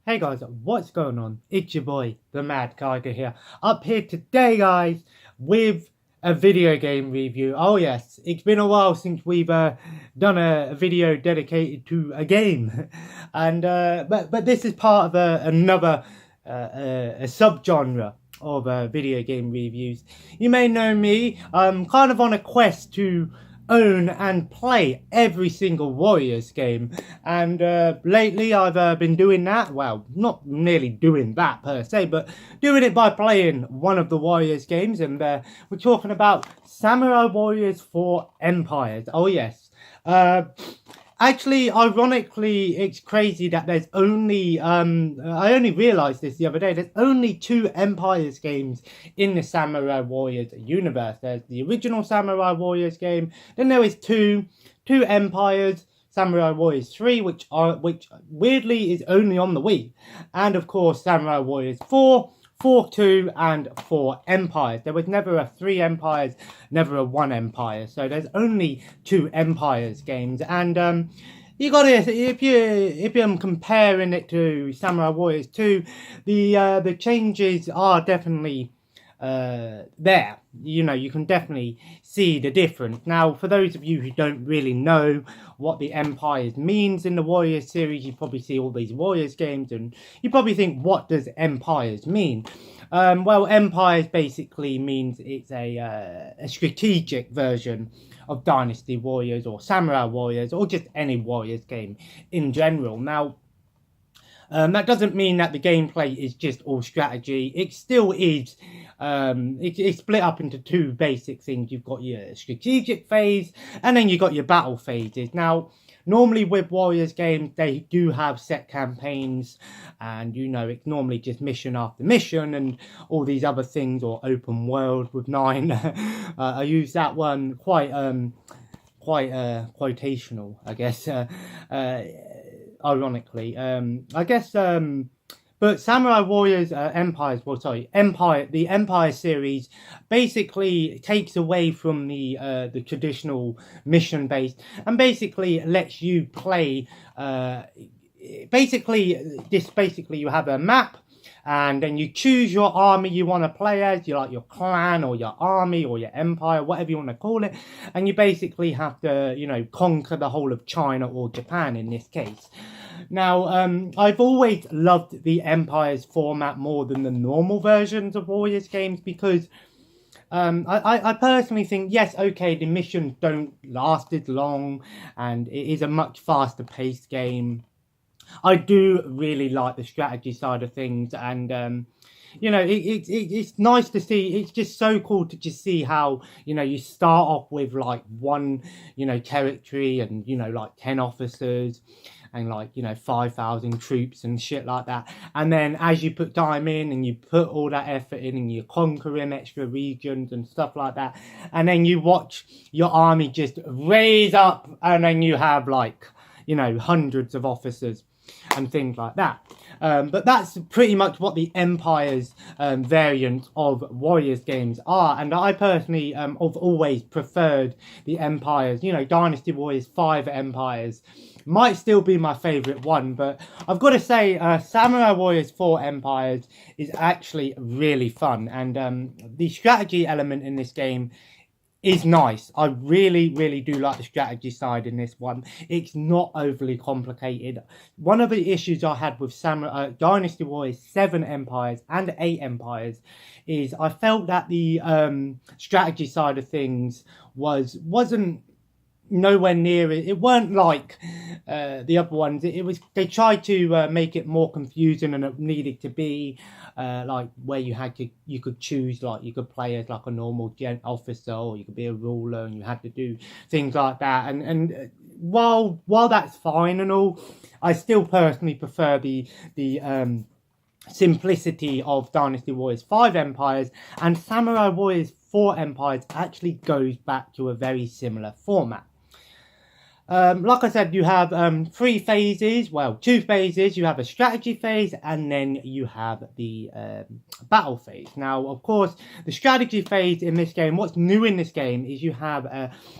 Hey guys, what's going on? It's your boy, the Mad Tiger here. Up here today, guys, with a video game review. Oh yes, it's been a while since we've done a video dedicated to a game, and but this is part of another a subgenre of video game reviews. You may know me. I'm kind of on a quest to own and play every single Warriors game, and lately I've been doing that. Well, not nearly doing that per se, but doing it by playing one of the Warriors games, and we're talking about Samurai Warriors 4 Empires. Oh yes. Actually, ironically, it's crazy that there's only, I only realised this the other day, there's only two Empires games in the Samurai Warriors universe. There's the original Samurai Warriors game, then there is two Empires, Samurai Warriors 3, which weirdly is only on the Wii, and of course Samurai Warriors 4, 4-2 and 4 Empires. There was never a 3 Empires, never a 1 Empire. So there's only 2 Empires games. And you gotta, if you're comparing it to Samurai Warriors 2, the changes are definitely there. You know, you can definitely see the difference. Now, for those of you who don't really know what the Empires means in the Warriors series, you probably see all these Warriors games and you probably think, what does Empires mean? Well, Empires basically means it's a strategic version of Dynasty Warriors or Samurai Warriors or just any Warriors game in general. Now, that doesn't mean that the gameplay is just all strategy. It still is. It's split up into two basic things. You've got your strategic phase, and then you've got your battle phases. Now, normally with Warriors games, they do have set campaigns, and you know, it's normally just mission after mission, and all these other things, or open world with 9. I use that one quite quotational, I guess. Ironically, I guess. But Samurai Warriors Empires, well, sorry, the Empire series basically takes away from the traditional mission based and basically lets you play. Basically you have a map. And then you choose your army you want to play as, you like your clan or your army or your empire, whatever you want to call it. And you basically have to, you know, conquer the whole of China or Japan in this case. Now, I've always loved the Empires format more than the normal versions of Warriors games because I personally think, yes, okay, the missions don't last as long and it is a much faster paced game. I do really like the strategy side of things, and you know, it's nice to see. It's just so cool to just see how, you know, you start off with like one, you know, territory and, you know, like 10 officers and like, you know, 5,000 troops and shit like that. And then as you put time in and you put all that effort in and you're conquering extra regions and stuff like that, and then you watch your army just raise up, and then you have like, you know, hundreds of officers and things like that. But that's pretty much what the Empire's variant of Warriors games are. And I personally have always preferred the Empires. You know, Dynasty Warriors 5 Empires might still be my favourite one. But I've got to say, Samurai Warriors 4 Empires is actually really fun. And the strategy element in this game is nice. I really, really do like the strategy side in this one. It's not overly complicated. One of the issues I had with Dynasty Warriors 7 Empires and 8 Empires is I felt that the strategy side of things wasn't nowhere near it. It weren't like the other ones. It was, they tried to make it more confusing than it needed to be. Like where you could choose, like you could play as like a normal officer, or you could be a ruler, and you had to do things like that. And while that's fine and all, I still personally prefer the simplicity of Dynasty Warriors 5 Empires, and Samurai Warriors 4 Empires actually goes back to a very similar format. Like I said, you have 3 phases, well, 2 phases. You have a strategy phase, and then you have the battle phase. Now, of course, the strategy phase in this game, what's new in this game is you have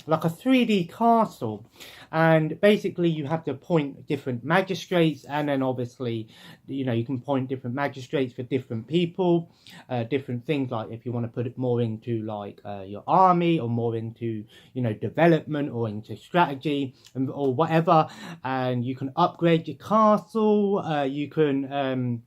like a 3D castle, and basically you have to appoint different magistrates, and then obviously, you know, you can appoint different magistrates for different people, different things, like if you want to put it more into like your army, or more into, you know, development, or into strategy, or whatever. And you can upgrade your castle, you can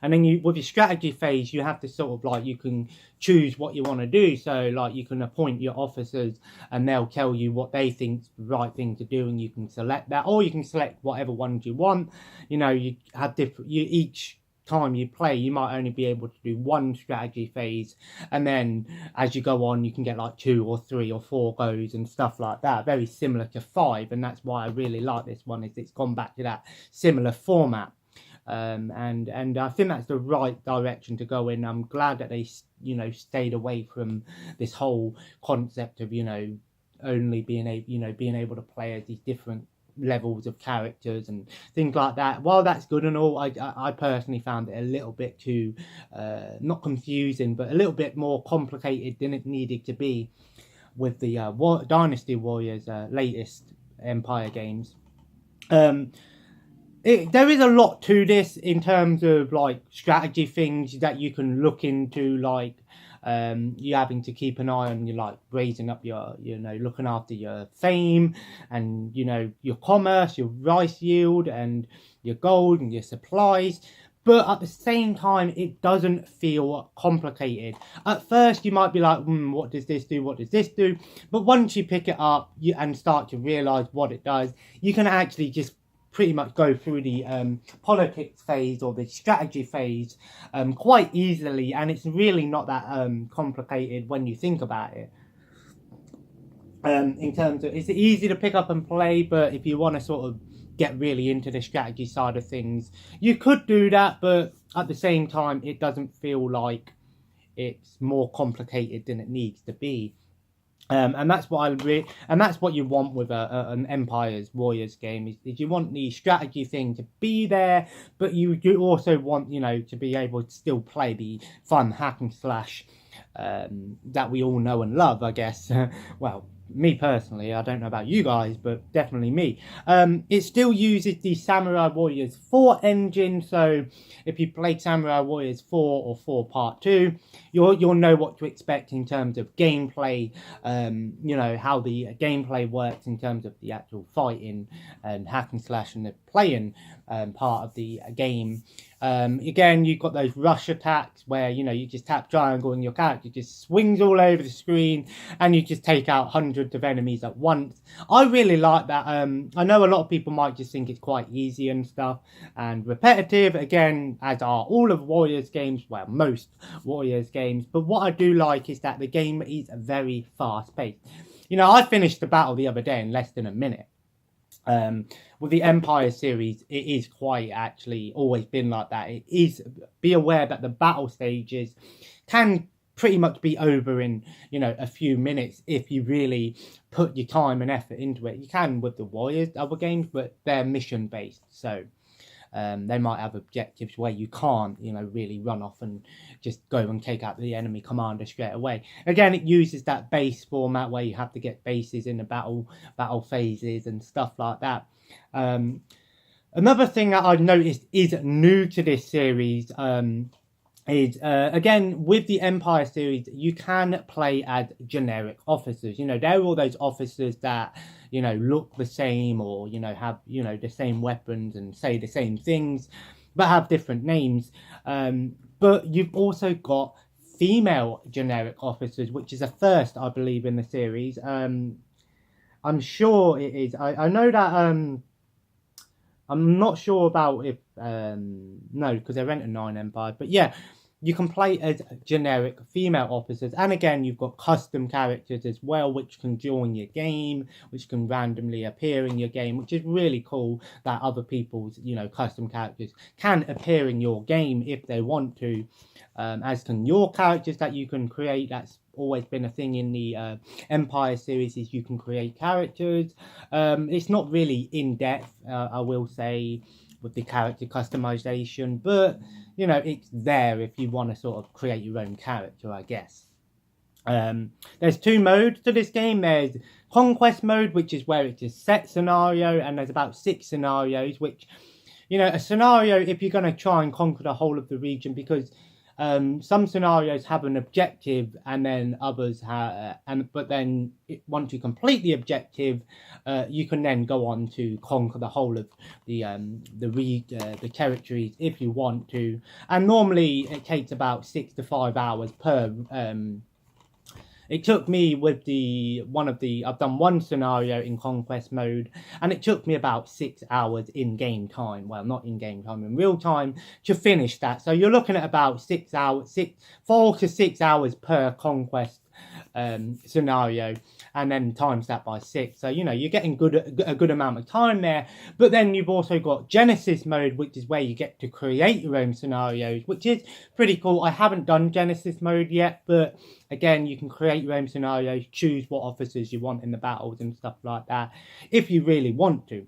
and then you, with your strategy phase, you have to sort of like, you can choose what you want to do. So like, you can appoint your officers, and they'll tell you what they think's the right thing to do, and you can select that, or you can select whatever ones you want. You know, you have different, each time you play, you might only be able to do 1 strategy phase, and then as you go on, you can get like 2 or 3 or 4 goes and stuff like that, very similar to 5. And that's why I really like this one, is it's gone back to that similar format. And I think that's the right direction to go in. I'm glad that they, you know, stayed away from this whole concept of, you know, only being able to play as these different levels of characters and things like that. While that's good and all, I personally found it a little bit too not confusing, but a little bit more complicated than it needed to be with the Dynasty Warriors latest Empire games. There is a lot to this in terms of like strategy things that you can look into, like you having to keep an eye on, you like raising up your, you know, looking after your fame, and, you know, your commerce, your rice yield, and your gold and your supplies. But at the same time, it doesn't feel complicated. At first, you might be like, what does this do? What does this do? But once you pick it up and start to realize what it does, you can actually just pretty much go through the politics phase or the strategy phase quite easily, and it's really not that complicated when you think about it. In terms of, it's easy to pick up and play, but if you want to sort of get really into the strategy side of things, you could do that, but at the same time, it doesn't feel like it's more complicated than it needs to be. And that's what and that's what you want with an Empire's Warriors game, is you want the strategy thing to be there, but you do also want, you know, to be able to still play the fun hack and slash that we all know and love, I guess. Well, me personally, I don't know about you guys, but definitely me. It still uses the Samurai Warriors 4 engine, so if you play Samurai Warriors 4 or 4 Part 2, you'll know what to expect in terms of gameplay, you know, how the gameplay works in terms of the actual fighting and hack and slash and the playing part of the game. Again, you've got those rush attacks where, you know, you just tap triangle and your character just swings all over the screen and you just take out hundreds of enemies at once. I really like that. I know a lot of people might just think it's quite easy and stuff and repetitive, again, as are all of Warriors games, well, most Warriors games. But what I do like is that the game is very fast paced. You know, I finished the battle the other day in less than a minute. With the Empire series, it is quite actually always been like that. It is, be aware that the battle stages can pretty much be over in, you know, a few minutes if you really put your time and effort into it. You can with the Warriors other games, but they're mission based, so they might have objectives where you can't, you know, really run off and just go and take out the enemy commander straight away. Again, it uses that base format where you have to get bases in the battle phases and stuff like that. Another thing that I've noticed is new to this series is, again, with the Empire series, you can play as generic officers. You know, they're all those officers that, you know, look the same, or, you know, have, you know, the same weapons and say the same things, but have different names. But you've also got female generic officers, which is a first, I believe, in the series. I'm sure it is. I know that, I'm not sure about if, no, because they're Enter 9 Empire, but yeah, you can play as generic female officers, and again you've got custom characters as well, which can join your game, which can randomly appear in your game, which is really cool that other people's, you know, custom characters can appear in your game if they want to, as can your characters that you can create. That's always been a thing in the Empire series, is you can create characters. It's not really in depth, I will say, with the character customization, but you know, it's there if you want to sort of create your own character, I guess. There's 2 modes to this game. There's conquest mode, which is where it's a set scenario, and there's about 6 scenarios, which, you know, a scenario if you're going to try and conquer the whole of the region, because some scenarios have an objective, and then others have, but then once you complete the objective, you can then go on to conquer the whole of the territories if you want to. And normally it takes about 6 to 5 hours per. It took me with I've done one scenario in conquest mode, and it took me about 6 hours in game time. Well, not in game time, in real time, to finish that. So you're looking at about 4 to 6 hours per conquest scenario, and then times that by 6. So, you know, you're getting a good amount of time there. But then you've also got Genesis mode, which is where you get to create your own scenarios, which is pretty cool. I haven't done Genesis mode yet, but again, you can create your own scenarios, choose what officers you want in the battles and stuff like that, if you really want to,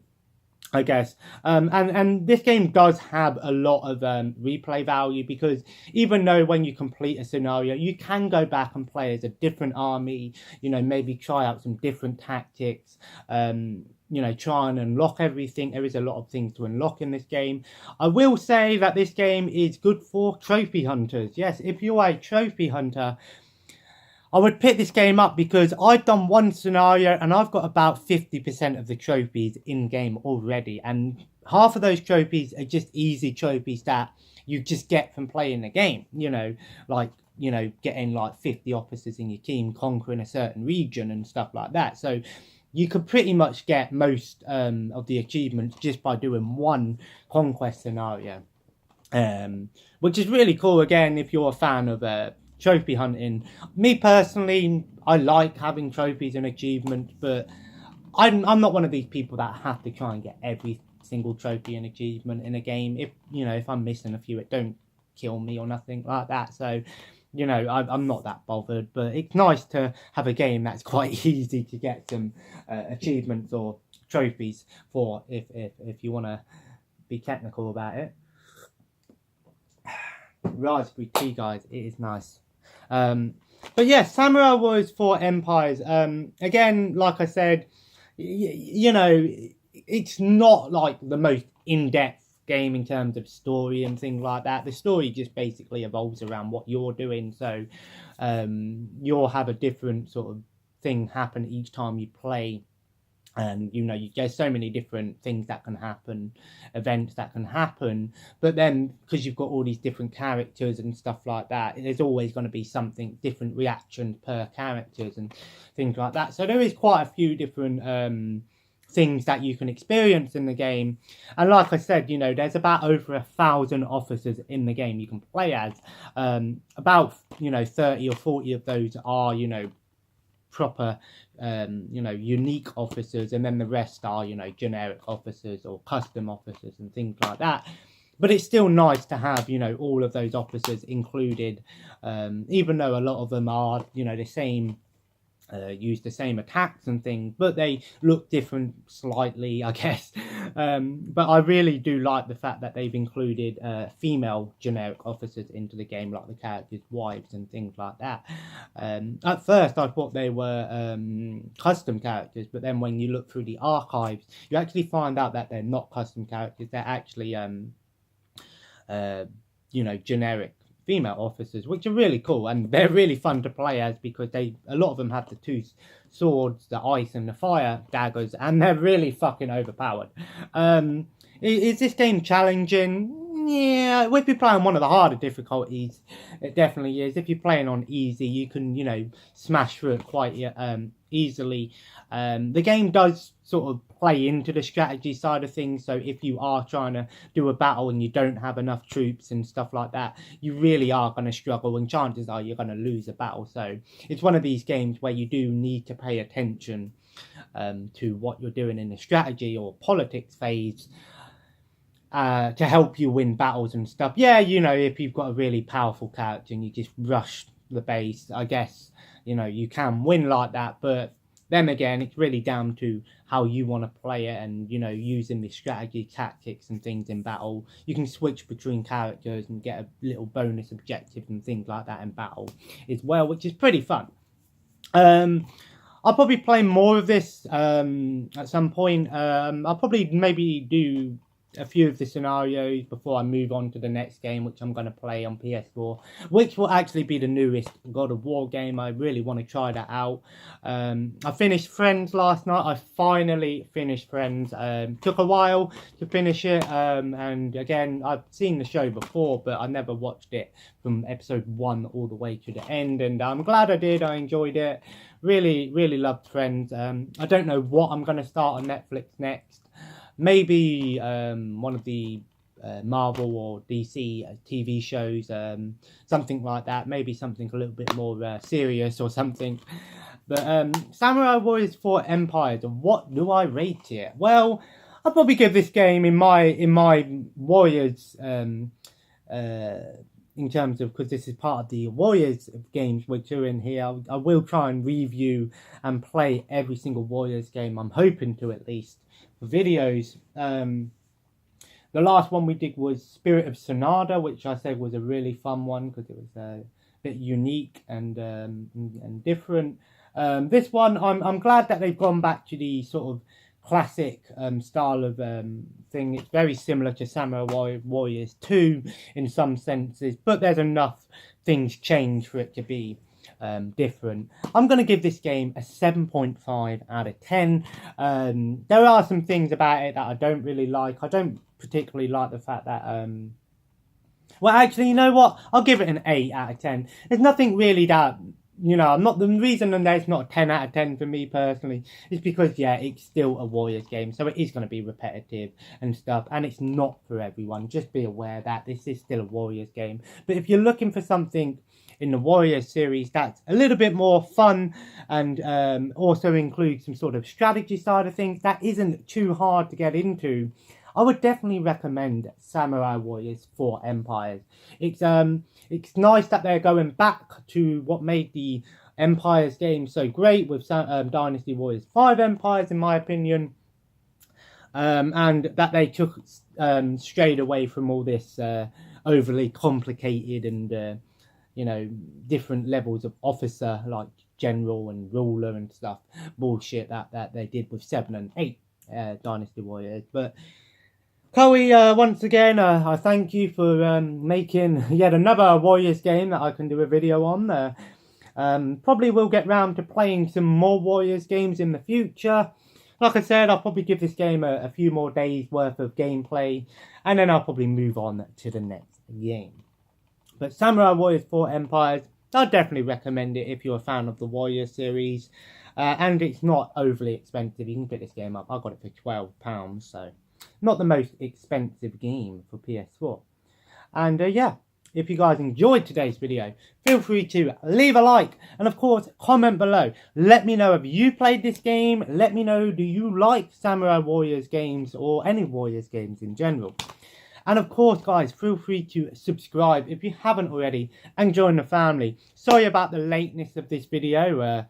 I guess. And this game does have a lot of replay value, because even though when you complete a scenario, you can go back and play as a different army, you know, maybe try out some different tactics, you know, try and unlock everything. There is a lot of things to unlock in this game. I will say that this game is good for trophy hunters. Yes, if you're a trophy hunter, I would pick this game up, because I've done one scenario and I've got about 50% of the trophies in game already, and half of those trophies are just easy trophies that you just get from playing the game, you know, like, you know, getting like 50 officers in your team, conquering a certain region and stuff like that. So you could pretty much get most of the achievements just by doing one conquest scenario, which is really cool, again, if you're a fan of trophy hunting. Me personally, I like having trophies and achievements, but I'm not one of these people that have to try and get every single trophy and achievement in a game. If, you know, if I'm missing a few, it don't kill me or nothing like that. So, you know, I'm not that bothered, but it's nice to have a game that's quite easy to get some achievements or trophies for, if you want to be technical about it. Raspberry tea, guys, it is nice. But yeah, Samurai Warriors 4 Empires, again, like I said, you know, it's not like the most in-depth game in terms of story and things like that. The story just basically evolves around what you're doing, so you'll have a different sort of thing happen each time you play. And, you know, there's so many different things that can happen, events that can happen. But then, because you've got all these different characters and stuff like that, there's always going to be something different reactions per characters and things like that. So there is quite a few different things that you can experience in the game. And like I said, you know, there's about over 1,000 officers in the game you can play as. About, you know, 30 or 40 of those are, you know, proper you know, unique officers, and then the rest are, you know, generic officers or custom officers and things like that. But it's still nice to have, you know, all of those officers included, even though a lot of them are, you know, the same, use the same attacks and things, but they look different slightly, I guess. But I really do like the fact that they've included female generic officers into the game, like the characters' wives and things like that. At first, I thought they were custom characters, but then when you look through the archives, you actually find out that they're not custom characters. They're actually, you know, generic female officers, which are really cool, and they're really fun to play as, because a lot of them have the 2 swords, the ice and the fire daggers, and they're really fucking overpowered. Is this game challenging? Yeah, if you're playing one of the harder difficulties, it definitely is. If you're playing on easy, you can, you know, smash through it quite easily. The game does sort of play into the strategy side of things, so if you are trying to do a battle and you don't have enough troops and stuff like that, you really are going to struggle, and chances are you're going to lose a battle. So it's one of these games where you do need to pay attention to what you're doing in the strategy or politics phase, to help you win battles and stuff. Yeah, you know, if you've got a really powerful character and you just rush the base, I guess, you know, you can win like that. But then again, it's really down to how you want to play it, and, you know, using the strategy, tactics and things in battle. You can switch between characters and get a little bonus objectives and things like that in battle as well, which is pretty fun. I'll probably play more of this at some point. I'll probably maybe do a few of the scenarios before I move on to the next game, which I'm going to play on PS4, which will actually be the newest God of War game. I really want to try that out. I finished Friends last night. I finally finished Friends. Took a while to finish it, and again, I've seen the show before, but I never watched it from episode 1 all the way to the end, and I'm glad I did. I enjoyed it. Really, really loved Friends. I don't know what I'm going to start on Netflix next. Maybe one of the Marvel or DC TV shows, something like that. Maybe something a little bit more serious or something. But Samurai Warriors 4 Empires, what do I rate it? Well, I'll probably give this game in my Warriors, in terms of, because this is part of the Warriors games which are in here. I will try and review and play every single Warriors game. I'm hoping to, at least, for videos. The last one we did was Spirit of Sonata, which I said was a really fun one because it was a bit unique and different. This one, I'm glad that they've gone back to the sort of classic style of thing. It's very similar to Samurai Warriors 2 in some senses, but there's enough things change for it to be different. I'm going to give this game a 7.5 out of 10. There are some things about it that I don't really like. I don't particularly like the fact that well, actually, you know what, I'll give it an 8 out of 10. There's nothing really that, you know, the reason that it's not a 10 out of 10 for me personally is because, yeah, it's still a Warriors game, so it is going to be repetitive and stuff, and it's not for everyone. Just be aware that this is still a Warriors game. But if you're looking for something in the Warriors series that's a little bit more fun and also includes some sort of strategy side of things that isn't too hard to get into, I would definitely recommend Samurai Warriors 4 Empires. It's nice that they're going back to what made the Empires game so great with Dynasty Warriors 5 Empires, in my opinion. And that they took strayed away from all this overly complicated and you know, different levels of officer, like general and ruler and stuff, bullshit that they did with 7 and 8 Dynasty Warriors. But Koei, once again, I thank you for making yet another Warriors game that I can do a video on. Probably will get round to playing some more Warriors games in the future. Like I said, I'll probably give this game a few more days worth of gameplay, and then I'll probably move on to the next game. But Samurai Warriors 4 Empires, I'd definitely recommend it if you're a fan of the Warriors series. And it's not overly expensive. You can pick this game up. I got it for £12, so not the most expensive game for PS4. And yeah, if you guys enjoyed today's video, feel free to leave a like. And of course, comment below. Let me know if you played this game. Let me know, do you like Samurai Warriors games or any Warriors games in general? And of course, guys, feel free to subscribe if you haven't already and join the family. Sorry about the lateness of this video.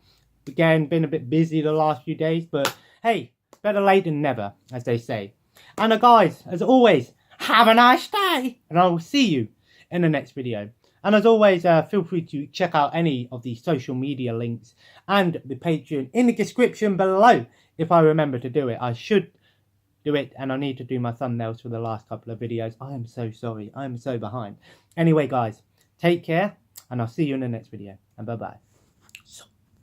Again, been a bit busy the last few days, but hey, better late than never, as they say. And guys, as always, have a nice day, and I will see you in the next video. And as always, feel free to check out any of the social media links and the Patreon in the description below if I remember to do it. I should do it, and I need to do my thumbnails for the last couple of videos. I am so sorry. I am so behind. Anyway, guys, take care, and I'll see you in the next video. And bye-bye.